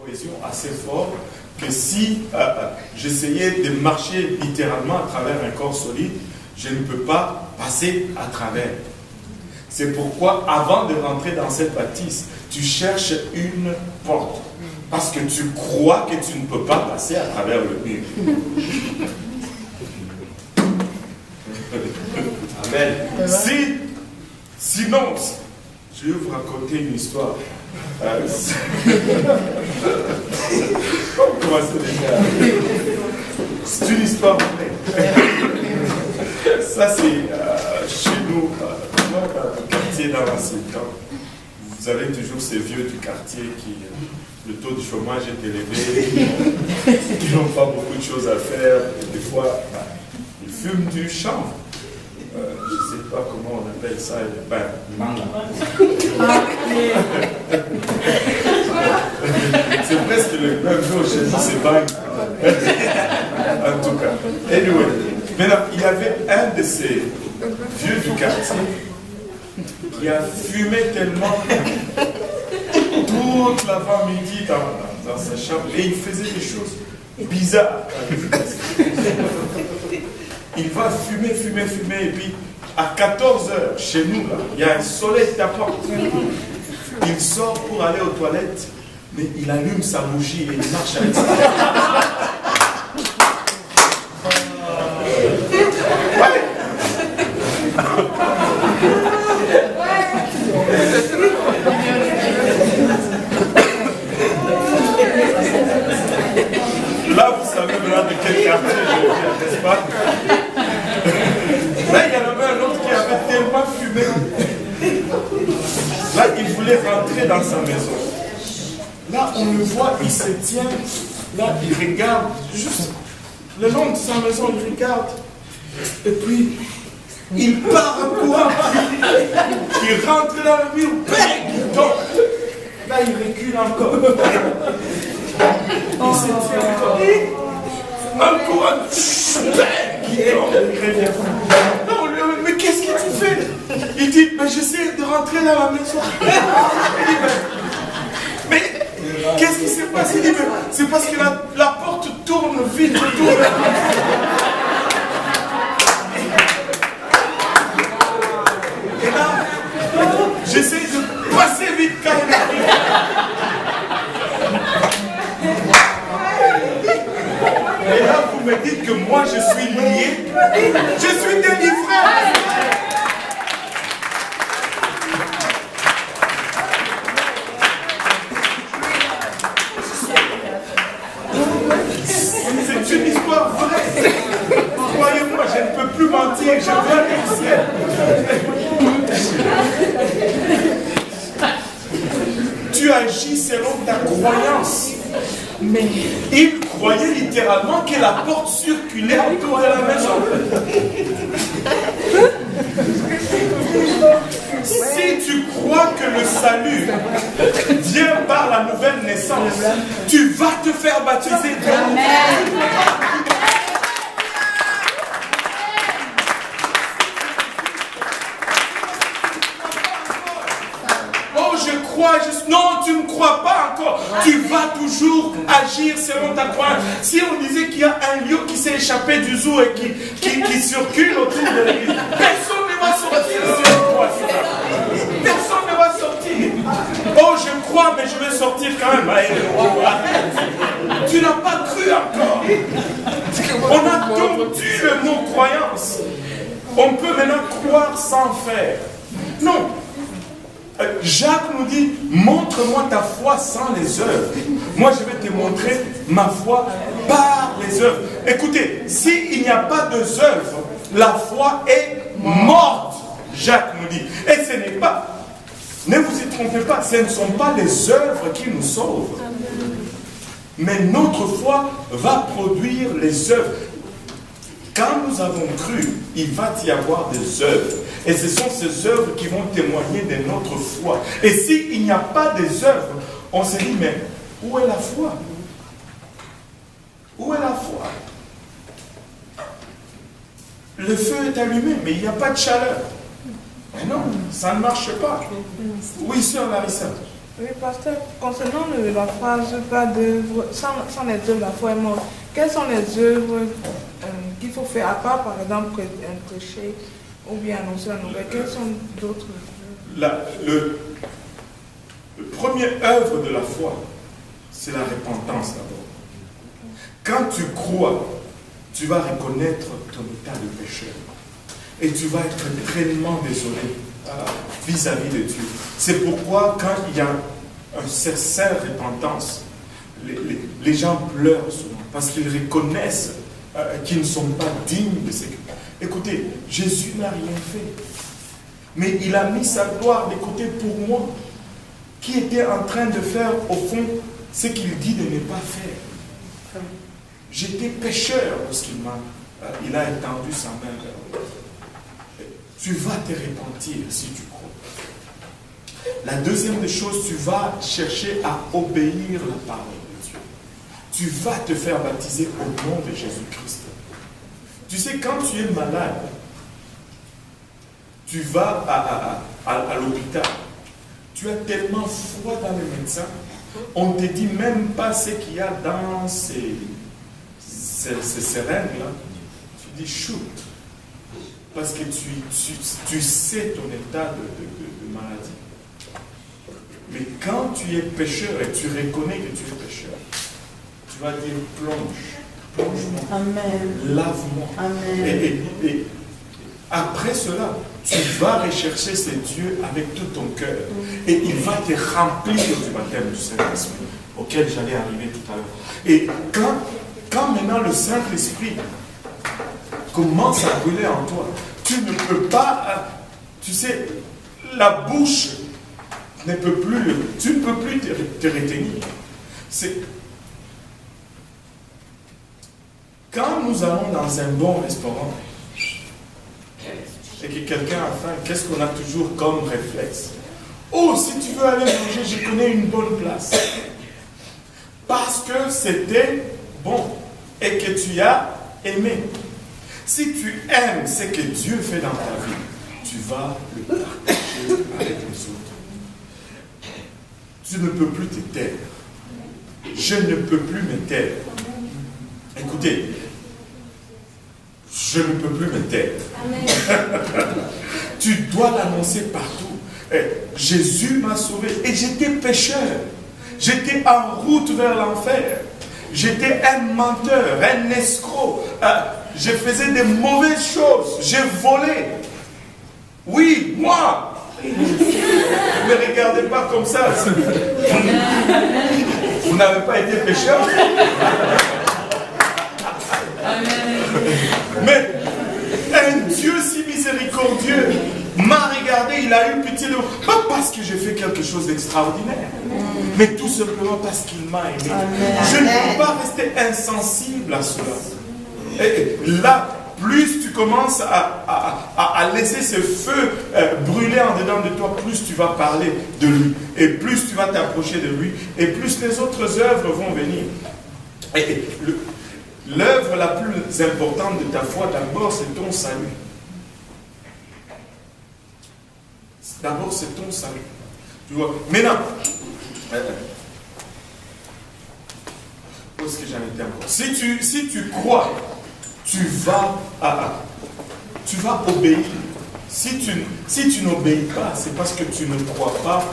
cohésion assez fort que si j'essayais de marcher littéralement à travers un corps solide, je ne peux pas passer à travers. C'est pourquoi, avant de rentrer dans cette bâtisse, tu cherches une porte. Parce que tu crois que tu ne peux pas passer à travers le mur. Amen. Sinon, je vais vous raconter une histoire. C'est une histoire vraie. Ça, c'est chez nous, dans le quartier dans l'ancien temps. Vous avez toujours ces vieux du quartier qui, le taux de chômage est élevé, qui n'ont pas beaucoup de choses à faire. Et des fois, ils fument du chanvre. Je ne sais pas comment on appelle ça. Manga. C'est presque le même jour chez nous, c'est bang. En tout cas. Anyway. Maintenant, il y avait un de ces vieux du quartier qui a fumé tellement toute l'avant-midi dans sa chambre et il faisait des choses bizarres. Il va fumer et puis à 14h chez nous, là, il y a un soleil tapant. Il sort pour aller aux toilettes, mais il allume sa bougie et il marche avec ça. Là, vous savez maintenant de quel quartier je viens, n'est-ce pas? Là, il y en avait un autre qui avait tellement fumé. Là, il voulait rentrer dans sa maison. Là, on le voit, il se tient. Là, il regarde juste le long de sa maison, il regarde. Et puis, il part en courant. Il rentre dans le mur, bang, il tombe. Là, il recule encore. Il se tient encore. En courant, bang, il tombe. Il revient. Non, mais qu'est-ce que tu fais? Il dit, mais j'essaie de rentrer dans la maison. Il dit, mais qu'est-ce qui s'est passé? Il dit, mais c'est parce que la porte tourne vite autour. Et là, j'essaie de passer vite quand même. Et là, vous me dites que moi, je suis lié. Je suis délivré. C'est une histoire vraie. Croyez-moi, je ne peux plus mentir. Je viens du ciel. Tu agis selon ta croyance. Mais il croyait littéralement que la porte circulait autour de la maison. Si tu crois que le salut vient par la nouvelle naissance, tu vas te faire baptiser. Non, tu ne crois pas encore. Tu vas toujours agir selon ta croyance. Si on disait qu'il y a un lion qui s'est échappé du zoo et qui circule autour de l'église, personne ne va sortir si on croit ça. Personne ne va sortir. Oh, je crois, mais je vais sortir quand même. Arrête. Tu n'as pas cru encore. On a tendu le mot croyance. On peut maintenant croire sans faire. Non. Jacques nous dit, montre-moi ta foi sans les œuvres. Moi, je vais te montrer ma foi par les œuvres. Écoutez, s'il n'y a pas d'œuvres, la foi est morte, Jacques nous dit. Et ce n'est pas, ne vous y trompez pas, ce ne sont pas les œuvres qui nous sauvent. Mais notre foi va produire les œuvres. Quand nous avons cru, il va y avoir des œuvres. Et ce sont ces œuvres qui vont témoigner de notre foi. Et s'il n'y a pas des œuvres, on se dit, mais où est la foi? Où est la foi? Le feu est allumé, mais il n'y a pas de chaleur. Mais non, ça ne marche pas. Oui, sœur Larissa. Oui, pasteur, concernant la phrase pas d'œuvre, sans les œuvres, la foi est morte. Quelles sont les œuvres qu'il faut faire, à part par exemple prêcher ou bien annoncer la nouvelle? Quelles sont d'autres œuvres? Le première œuvre de la foi, c'est la repentance d'abord. Quand tu crois, tu vas reconnaître ton état de pécheur. Et tu vas être extrêmement désolé vis-à-vis de Dieu. C'est pourquoi quand il y a une sincère repentance, les gens pleurent souvent parce qu'ils reconnaissent qu'ils ne sont pas dignes de ce que... Écoutez, Jésus n'a rien fait. Mais il a mis sa gloire de côté pour moi, qui était en train de faire au fond ce qu'il dit de ne pas faire. J'étais pécheur lorsqu'il il a étendu sa main vers moi. Tu vas te repentir si tu crois. La deuxième des choses, tu vas chercher à obéir la parole de Dieu. Tu vas te faire baptiser au nom de Jésus-Christ. Tu sais, quand tu es malade, tu vas à l'hôpital, tu as tellement froid dans les médecins, on ne te dit même pas ce qu'il y a dans ces seringues-là. Tu dis shoot. Parce que tu sais ton état de maladie. Mais quand tu es pécheur et tu reconnais que tu es pécheur, tu vas dire plonge-moi, Amen. lave-moi. Amen. Et après cela, tu vas rechercher ce Dieu avec tout ton cœur. Et il va te remplir du baptême du Saint-Esprit, auquel j'allais arriver tout à l'heure. Et quand maintenant le Saint-Esprit commence à brûler en toi, tu ne peux pas, tu sais, la bouche ne peut plus, tu ne peux plus te retenir. C'est quand nous allons dans un bon restaurant et que quelqu'un a faim, qu'est-ce qu'on a toujours comme réflexe? Oh, si tu veux aller manger, je connais une bonne place. Parce que c'était bon et que tu as aimé. Si tu aimes ce que Dieu fait dans ta vie, tu vas le partager avec les autres. Tu ne peux plus te taire. Je ne peux plus me taire. Écoutez, je ne peux plus me taire. Tu dois l'annoncer partout. Jésus m'a sauvé et j'étais pécheur. J'étais en route vers l'enfer. J'étais un menteur, un escroc. Je faisais des mauvaises choses. J'ai volé. Oui, moi. Ne me regardez pas comme ça. Vous n'avez pas été pécheur. Mais un Dieu si miséricordieux m'a regardé, il a eu pitié de moi. Pas parce que j'ai fait quelque chose d'extraordinaire, mais tout simplement parce qu'il m'a aimé. Je ne peux pas rester insensible à cela. Et là, plus tu commences à laisser ce feu brûler en dedans de toi, plus tu vas parler de lui. Et plus tu vas t'approcher de lui. Et plus les autres œuvres vont venir. Et l'œuvre la plus importante de ta foi, d'abord, c'est ton salut. D'abord, c'est ton salut. Tu vois. Maintenant, où est-ce que j'en étais encore? Si tu crois, tu vas obéir. Si tu n'obéis pas, c'est parce que tu ne crois pas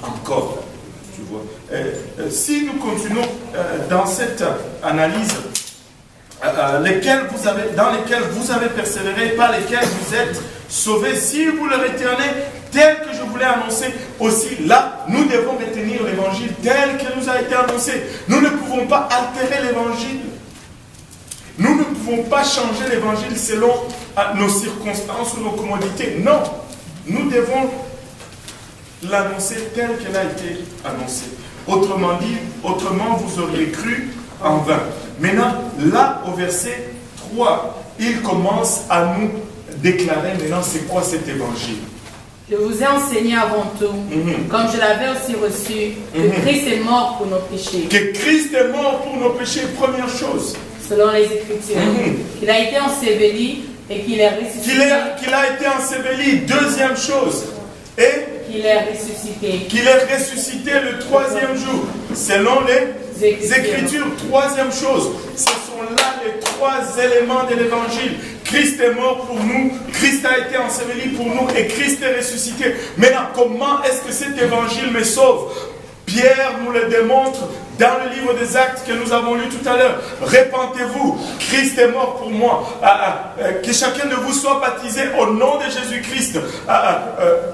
encore. Tu vois. Si nous continuons dans cette analyse, dans lesquels vous avez persévéré, par lesquels vous êtes sauvés, si vous le retenez tel que je vous l'ai annoncé, aussi là, nous devons retenir l'évangile tel que nous a été annoncé. Nous ne pouvons pas altérer l'évangile. Nous ne pouvons pas changer l'évangile selon nos circonstances ou nos commodités. Non, nous devons l'annoncer tel qu'elle a été annoncée. Autrement dit, vous auriez cru en vain. Maintenant, là, au verset 3, il commence à nous déclarer maintenant c'est quoi cet évangile. Je vous ai enseigné avant tout, comme je l'avais aussi reçu, que Christ est mort pour nos péchés. Que Christ est mort pour nos péchés, première chose. Selon les Écritures. Qu'il a été enseveli et qu'il est ressuscité. Qu'il a été enseveli, deuxième chose. Et Qu'il est ressuscité. Qu'il est ressuscité le troisième jour. Selon les Écritures, troisième chose. Ce sont là les trois éléments de l'évangile. Christ est mort pour nous, Christ a été enseveli pour nous et Christ est ressuscité. Maintenant, comment est-ce que cet évangile me sauve? Pierre nous le démontre dans le livre des Actes que nous avons lu tout à l'heure. Répentez-vous, Christ est mort pour moi. Que chacun de vous soit baptisé au nom de Jésus-Christ.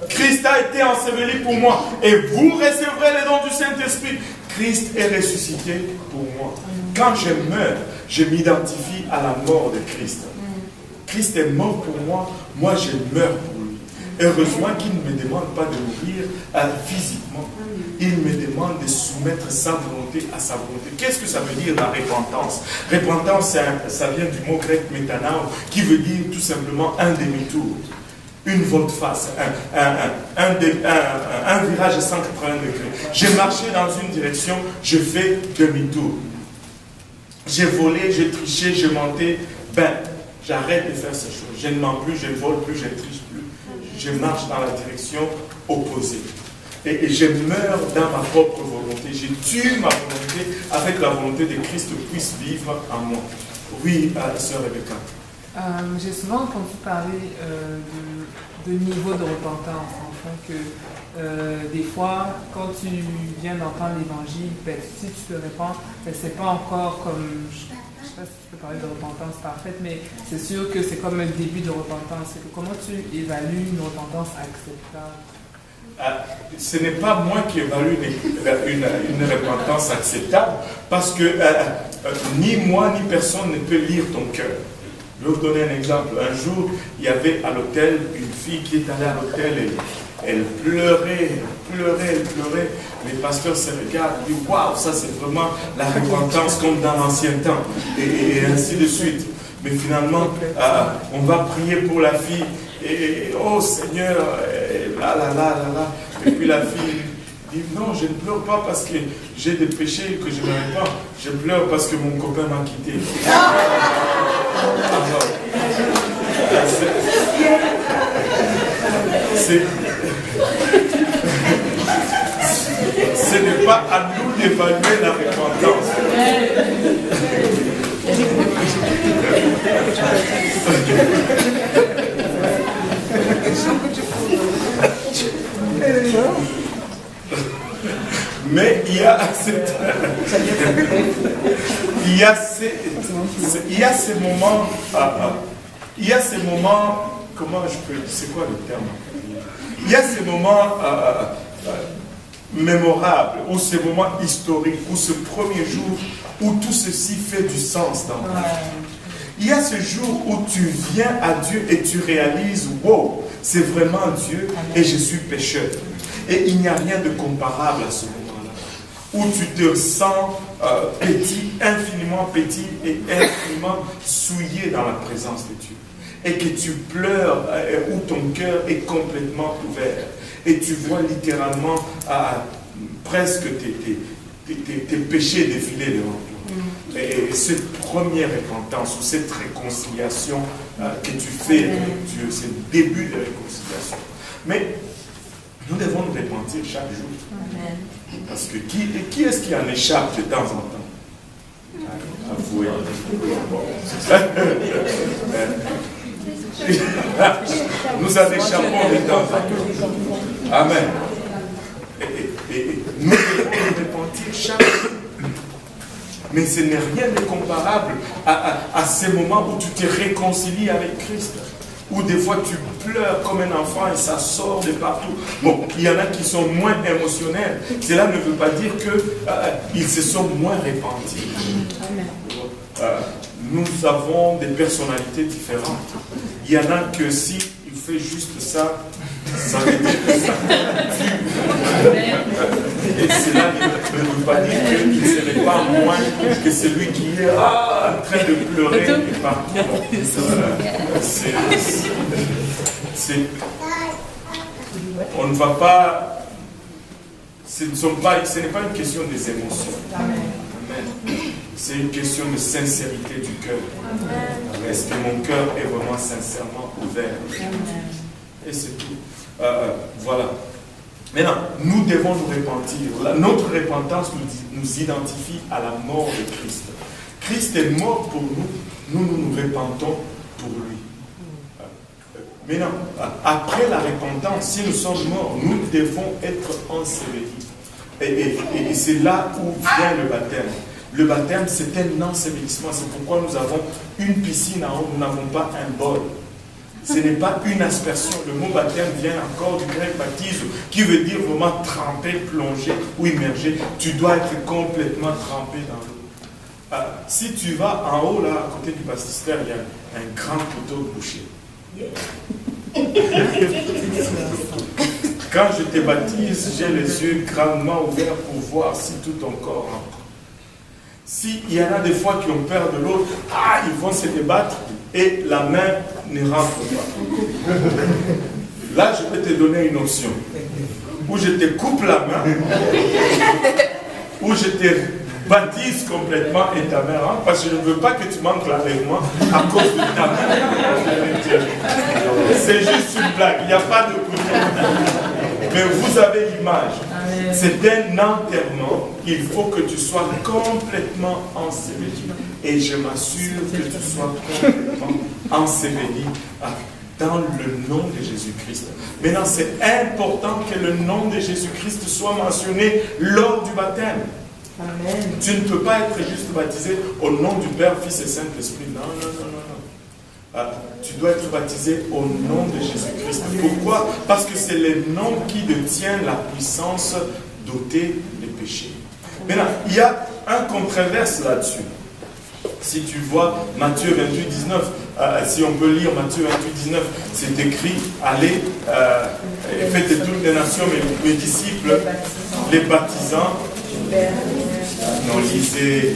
Christ a été enseveli pour moi. Et vous recevrez les dons du Saint-Esprit. Christ est ressuscité pour moi. Quand je meurs, je m'identifie à la mort de Christ. Christ est mort pour moi, moi je meurs pour lui. Heureusement qu'il ne me demande pas de mourir physiquement. Il me demande de soumettre sa volonté à sa volonté. Qu'est-ce que ça veut dire la repentance? Repentance, ça vient du mot grec métanao, qui veut dire tout simplement un demi-tour. Une volte-face, un virage à 180 degrés. J'ai marché dans une direction, je fais demi-tour. J'ai volé, j'ai triché, j'ai menté. J'arrête de faire ces choses. Je ne mens plus, je ne vole plus, je ne triche plus. Je marche dans la direction opposée. Et je meurs dans ma propre volonté. Je tue ma volonté avec la volonté de Christ puisse vivre en moi. Oui, sœur Rebecca. J'ai souvent entendu parler de niveau de repentance. Enfin, que des fois, quand tu viens d'entendre l'évangile, si tu te répands, c'est pas encore comme... Je ne sais pas si tu peux parler de repentance parfaite, mais c'est sûr que c'est comme un début de repentance. Comment tu évalues une repentance acceptable? Ce n'est pas moi qui évalue une repentance acceptable, parce que ni moi ni personne ne peut lire ton cœur. Je vais vous donner un exemple. Un jour, il y avait à l'hôtel une fille qui est allée à l'hôtel et elle pleurait. Les pasteurs se regardent et disent « Waouh, ça c'est vraiment la repentance comme dans l'ancien temps. » Et ainsi de suite. Mais finalement, on va prier pour la fille. Et oh Seigneur, là. Et puis la fille dit non, je ne pleure pas parce que j'ai des péchés que je ne n'aurais pas. Je pleure parce que mon copain m'a quitté. Ce n'est pas à nous d'évaluer la repentance. Mais il y a ces moments, comment je peux, c'est quoi le terme? Il y a ces moments mémorables, ou ces moments historiques, ou ce premier jour où tout ceci fait du sens dans ta vie. Il y a ce jour où tu viens à Dieu et tu réalises, wow, c'est vraiment Dieu et je suis pécheur. Et il n'y a rien de comparable à ce moment-là. Où tu te sens petit, infiniment petit et infiniment souillé dans la présence de Dieu. Et que tu pleures, où ton cœur est complètement ouvert. Et tu vois littéralement presque tes péchés défiler devant toi. Et cette première repentance ou cette réconciliation que tu fais avec Dieu, c'est le début de réconciliation. Mais nous devons nous repentir chaque jour. Parce que qui est-ce qui en échappe de temps en temps? Avouez. Nous en échappons de temps en temps. Amen. Et nous devons nous repentir chaque jour. Mais ce n'est rien de comparable à ces moments où tu te réconcilies avec Christ. Où des fois tu pleures comme un enfant et ça sort de partout. Bon, il y en a qui sont moins émotionnels. Cela ne veut pas dire qu'ils se sont moins repentis. Nous avons des personnalités différentes. Il y en a que si il fait juste ça, ça veut dire que ça. Et cela ne veut pas dire qu'il ne serait pas moins que celui qui est en train de pleurer et partout. On ne va pas. Ce n'est pas une question des émotions. Amen. C'est une question de sincérité du cœur. Est-ce que mon cœur est vraiment sincèrement ouvert? Et c'est tout. Voilà. Maintenant, nous devons nous repentir. Notre repentance nous identifie à la mort de Christ. Christ est mort pour nous, nous repentons pour lui. Maintenant, après la repentance, si nous sommes morts, nous devons être ensevelis. Et c'est là où vient le baptême. Le baptême, c'est un ensevelissement. C'est pourquoi nous avons une piscine en haut, nous n'avons pas un bol. Ce n'est pas une aspersion. Le mot baptême vient encore du grec baptise, qui veut dire vraiment tremper, plonger ou immerger. Tu dois être complètement trempé dans l'eau. Si tu vas en haut, là, à côté du baptistère, il y a un grand poteau bouché. Quand je te baptise, j'ai les yeux grandement ouverts pour voir si tout ton corps rentre. S'il y en a des fois qui ont peur de l'eau, ils vont se débattre et la main ne rentre pas. Là, je peux te donner une option. Ou je te coupe la main, ou je te baptise complètement et ta main rentre, parce que je ne veux pas que tu manques l'enlèvement à cause de ta main. C'est juste une blague, il n'y a pas de couteau. Mais vous avez l'image. C'est un enterrement. Il faut que tu sois complètement enseveli. Et je m'assure que tu sois complètement enseveli dans le nom de Jésus-Christ. Maintenant, c'est important que le nom de Jésus-Christ soit mentionné lors du baptême. Amen. Tu ne peux pas être juste baptisé au nom du Père, Fils et Saint-Esprit. Non. Tu dois être baptisé au nom de Jésus-Christ. Pourquoi? Parce que c'est le nom qui détient la puissance d'ôter les péchés. Maintenant, il y a un controverse là-dessus. Si tu vois Matthieu 28, 19, si on peut lire Matthieu 28, 19, c'est écrit, allez, faites de toutes les nations mes disciples, les baptisants. Non, lisez.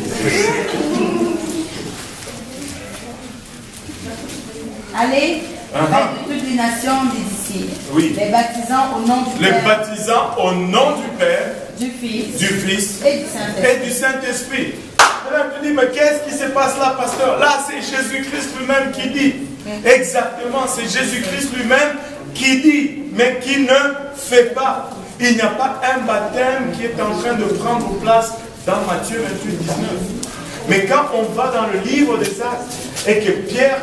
Allez, avec toutes les nations des disciples, les baptisant au nom du Père, les baptisant au nom du Père, du Fils et du Saint-Esprit. Maintenant, tu dis, mais qu'est-ce qui se passe là, pasteur? Là, c'est Jésus-Christ lui-même qui dit. Exactement, c'est Jésus-Christ lui-même qui dit, mais qui ne fait pas. Il n'y a pas un baptême qui est en train de prendre place dans Matthieu 28, 19. Mais quand on va dans le livre des Actes et que Pierre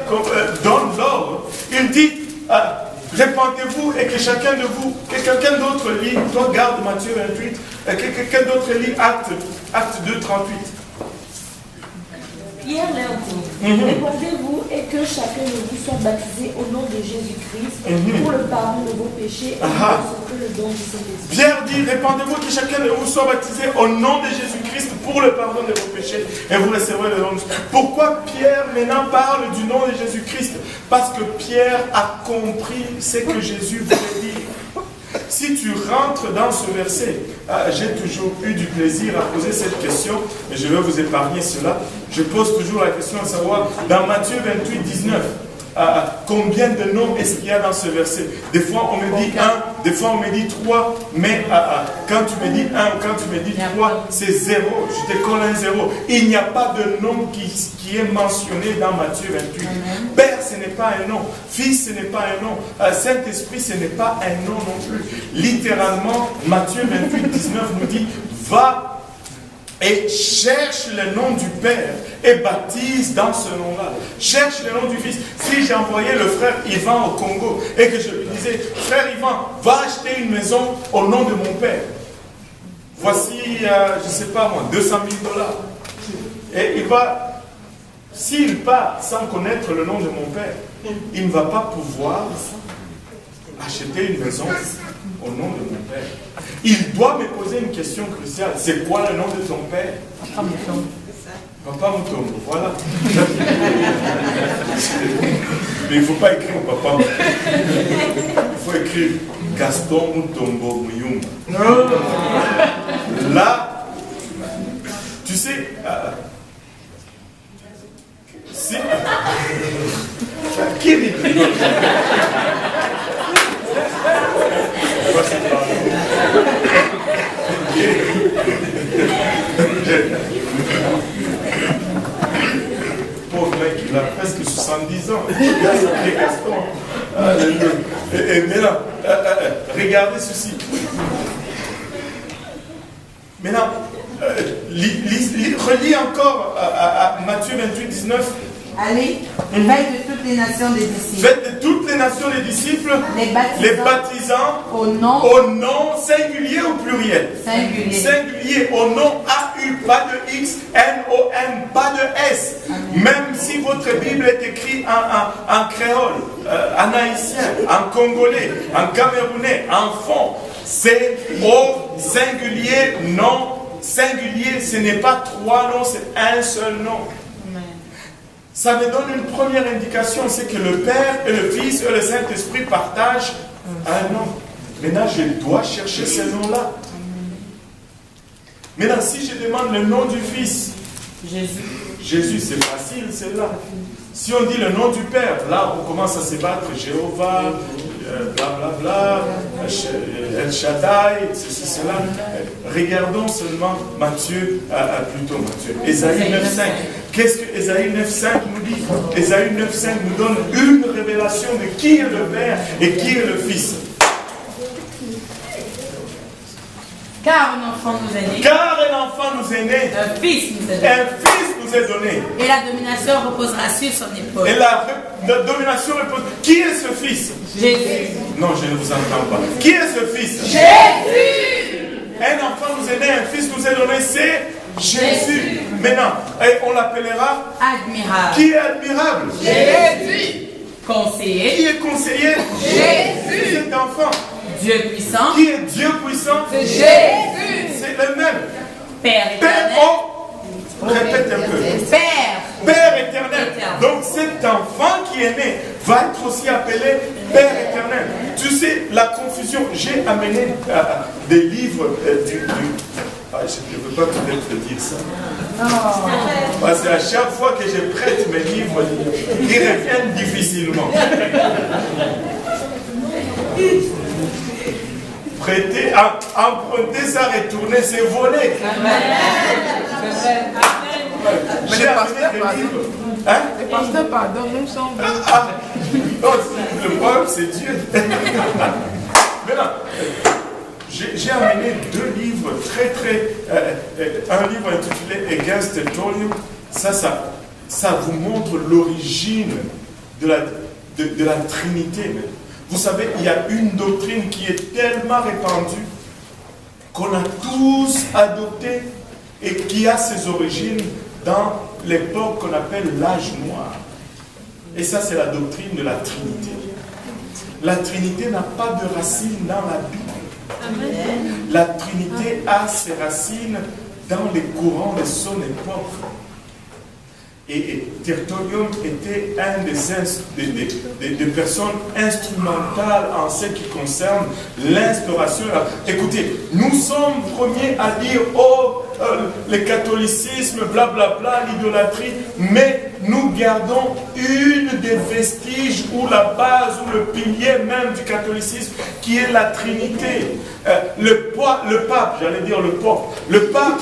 donne l'ordre, il dit, répentez-vous et que chacun de vous, que quelqu'un d'autre lit, toi garde Matthieu 28, que quelqu'un d'autre lit Acte 2, 38. Pierre leur dit, répandez-vous et que chacun de vous soit baptisé au nom de Jésus-Christ pour le pardon de vos péchés et pour le don du Saint-Esprit. Pierre dit, répandez-vous que chacun de vous soit baptisé au nom de Jésus-Christ pour le pardon de vos péchés et vous recevrez le don du Saint-Esprit. Pourquoi Pierre maintenant parle du nom de Jésus-Christ? Parce que Pierre a compris ce que Jésus voulait dire. Si tu rentres dans ce verset, j'ai toujours eu du plaisir à poser cette question, mais je vais vous épargner cela. Je pose toujours la question de savoir, dans Matthieu 28, 19, combien de noms est-ce qu'il y a dans ce verset? Des fois on me dit 1, des fois on me dit 3, mais quand tu me dis 1 ou quand tu me dis 3, c'est 0, je te colle un 0. Il n'y a pas de nom qui est mentionné dans Matthieu 28. Amen. Père, ce n'est pas un nom. Fils, ce n'est pas un nom. Saint-Esprit, ce n'est pas un nom non plus. Littéralement, Matthieu 28, 19 nous dit, va et cherche le nom du Père et baptise dans ce nom-là. Cherche le nom du Fils. Si j'envoyais le frère Ivan au Congo et que je lui disais, frère Ivan, va acheter une maison au nom de mon Père. Voici, je ne sais pas moi, 200 000 $. Et il va, s'il part sans connaître le nom de mon Père, il ne va pas pouvoir acheter une maison au nom de mon Père. Il doit me poser une question cruciale. C'est quoi le nom de ton Père? Papa Mutombo. Papa Mutombo, voilà. Mais il ne faut pas écrire Papa Mutombo. Il faut écrire Gaston Mutombo Muyumba. Là, tu sais, si... Qui dit? Pauvre mec, il a presque 70 ans. Il a Gaston. Et maintenant, regardez ceci. Maintenant, relis encore à Matthieu 28, 19. Allez, faites de toutes les nations des disciples. Faites de toutes les nations des disciples, les baptisant au nom singulier ou pluriel? Singulier. Singulier, au nom AU, pas de X, NON, pas de S. Amen. Même si votre Bible est écrite en créole, en haïtien, en congolais, en camerounais, en fond, c'est au singulier, non singulier. Ce n'est pas trois noms, c'est un seul nom. Ça me donne une première indication, c'est que le Père et le Fils et le Saint-Esprit partagent un nom. Maintenant, je dois chercher ce nom-là. Maintenant, si je demande le nom du Fils, Jésus, c'est facile, c'est là. Si on dit le nom du Père, là, on commence à se battre. Jéhovah, blablabla, El Shaddai, ceci, cela. Regardons seulement Matthieu, plutôt Matthieu. Ésaïe 9.5. Qu'est-ce que Ésaïe 9.5 nous dit? Ésaïe 9.5 nous donne une révélation de qui est le Père et qui est le Fils. Car un enfant nous est né. Car un enfant nous est né. Un fils nous est donné. Un fils nous est donné. Et la domination reposera sur son épaule. Et la domination repose. Qui est ce fils? Jésus. Non, je ne vous entends pas. Qui est ce fils? Jésus. Un enfant nous est né, un fils nous est donné, c'est Jésus. Maintenant, on l'appellera Admirable. Qui est admirable? Jésus. Conseiller. Qui est conseiller? Jésus. Cet enfant. Dieu puissant. Qui est Dieu puissant? C'est Jésus. C'est le même. Père éternel. Père, répète un peu. Père. Père éternel. Donc cet enfant qui est né va être aussi appelé Père éternel. Tu sais, la confusion, j'ai amené des livres je ne veux pas peut-être dire ça. Parce qu'à chaque fois que je prête mes livres, ils reviennent difficilement. Prêter, emprunter, ça retourner, c'est voler. J'ai amené des livres. Hein? Le pasteur, pardon, nous sommes. Non, le problème, c'est Dieu. Maintenant, j'ai amené deux livres un livre intitulé Against Tertullian. Ça vous montre l'origine de la Trinité. Vous savez, il y a une doctrine qui est tellement répandue qu'on a tous adopté et qui a ses origines dans l'époque qu'on appelle l'âge noir. Et ça, c'est la doctrine de la Trinité. La Trinité n'a pas de racines dans la Bible. Amen. La Trinité a ses racines dans les courants de son époque. Et Tertullian était un des personnes instrumentales en ce qui concerne l'instauration. Écoutez, nous sommes premiers à dire le catholicisme, blablabla, l'idolâtrie, mais nous gardons une des vestiges ou la base ou le pilier même du catholicisme qui est la Trinité. Le pape, j'allais dire le pape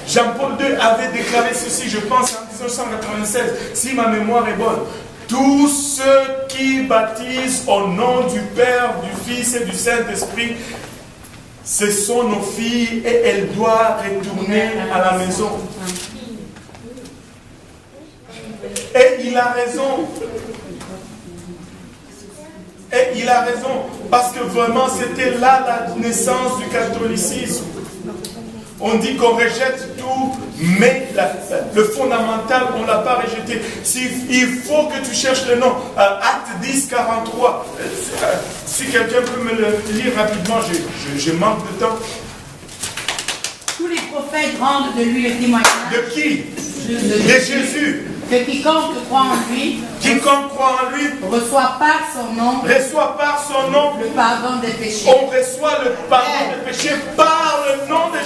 Jean-Paul II avait déclaré ceci, je pense en 1996, si ma mémoire est bonne. Tous ceux qui baptisent au nom du Père, du Fils et du Saint-Esprit, ce sont nos filles et elles doivent retourner à la maison. Et il a raison. Et il a raison. Parce que vraiment, c'était là la naissance du catholicisme. On dit qu'on rejette tout, mais le fondamental, on ne l'a pas rejeté. Il faut que tu cherches le nom. Acte 10, 43. Si quelqu'un peut me le lire rapidement, je manque de temps. Tous les prophètes rendent de lui le témoignage. De qui? De Jésus. Que quiconque croit en lui, reçoit par son nom le pardon des péchés. On reçoit le pardon des péchés par le nom de